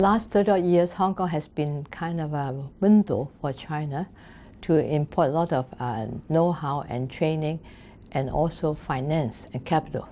Last 30 years, Hong Kong has been kind of a window for China to import a lot of know-how and training and also finance and capital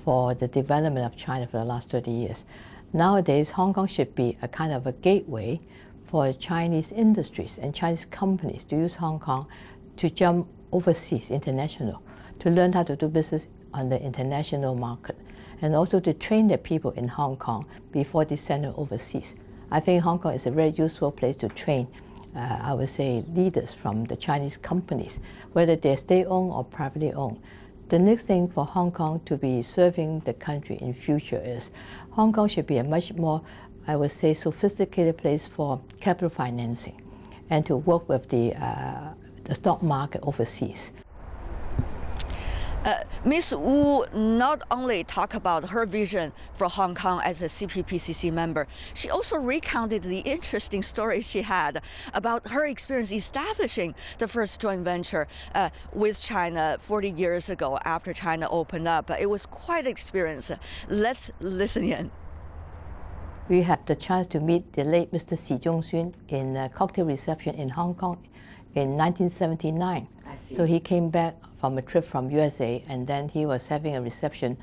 for the development of China for the last 30 years. Nowadays, Hong Kong should be a kind of a gateway for Chinese industries and Chinese companies to use Hong Kong to jump overseas, international, to learn how to do business on the international market, and also to train the people in Hong Kong before they send them overseas. I think Hong Kong is a very useful place to train, I would say, leaders from the Chinese companies, whether they're state-owned or privately owned. The next thing for Hong Kong to be serving the country in future is Hong Kong should be a much more, I would say, sophisticated place for capital financing and to work with the stock market overseas. Ms. Wu not only talked about her vision for Hong Kong as a CPPCC member, she also recounted the interesting story she had about her experience establishing the first joint venture with China 40 years ago after China opened up. It was quite an experience. Let's listen in. We had the chance to meet the late Mr. Xi Zhongxun in a cocktail reception in Hong Kong in 1979. So he came back from a trip from USA, and then he was having a reception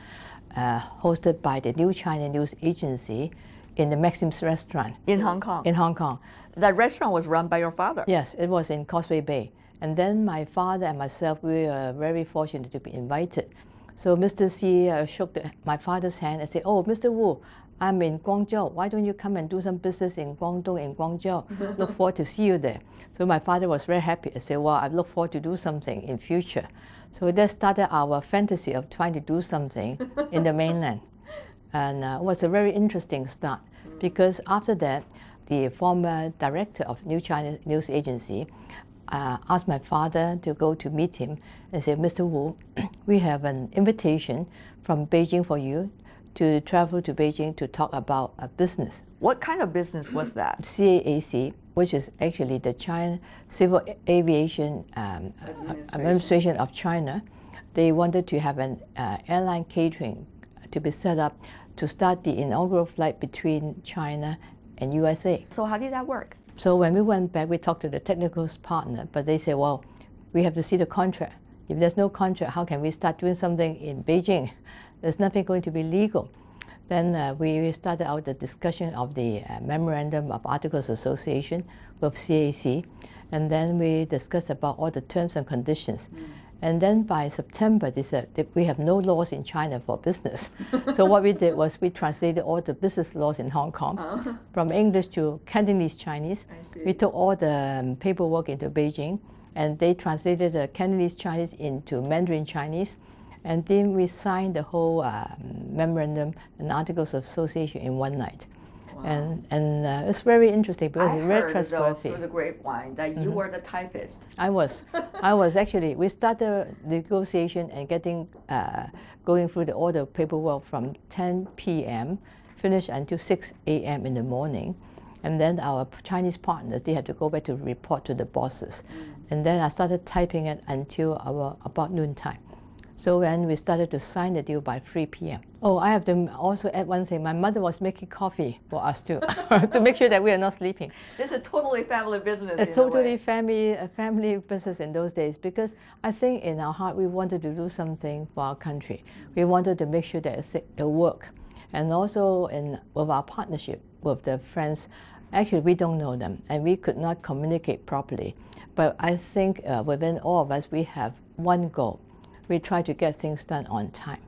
hosted by the New China News Agency in the Maxim's restaurant. In Hong Kong? In Hong Kong. That restaurant was run by your father? Yes, it was in Causeway Bay. And then my father and myself, we were very fortunate to be invited. So Mr. Xi shook my father's hand and said, "Oh, Mr. Wu, I'm in Guangzhou. Why don't you come and do some business in Guangdong and Guangzhou? Look forward to see you there." So my father was very happy and said, "Well, I look forward to do something in future." So that started our fantasy of trying to do something in the mainland. And it was a very interesting start because after that, the former director of New China News Agency asked my father to go to meet him and said, "Mr. Wu, we have an invitation from Beijing for you to travel to Beijing to talk about a business." What kind of business was that? CAAC, which is actually the China Civil Aviation Administration of China. They wanted to have an airline catering to be set up to start the inaugural flight between China and USA. So how did that work? So when we went back, we talked to the technical partner, but they said, "Well, we have to see the contract. If there's no contract, how can we start doing something in Beijing? There's nothing going to be legal." Then we started out the discussion of the Memorandum of Articles of Association with CAC, and then we discussed about all the terms and conditions. And then by September, they said that we have no laws in China for business. So what we did was we translated all the business laws in Hong Kong from English to Cantonese Chinese. We took all the paperwork into Beijing, and they translated the Cantonese Chinese into Mandarin Chinese. And then we signed the whole memorandum and articles of association in one night. Wow. And it's very interesting because it's very trustworthy. I heard, though, through the grapevine that you were the typist. I was. I was actually. We started the negotiation and getting going through all the paperwork from 10 p.m. finished until 6 a.m. in the morning. And then our Chinese partners, they had to go back to report to the bosses. And then I started typing it until about noontime. So when we started to sign the deal by 3 p.m. Oh, I have to also add one thing. My mother was making coffee for us too, to make sure that we are not sleeping. It's a totally family business. It's totally family business in those days, because I think in our heart we wanted to do something for our country. We wanted to make sure that it worked. And also with our partnership with the friends, actually we don't know them and we could not communicate properly. But I think within all of us we have one goal. We try to get things done on time.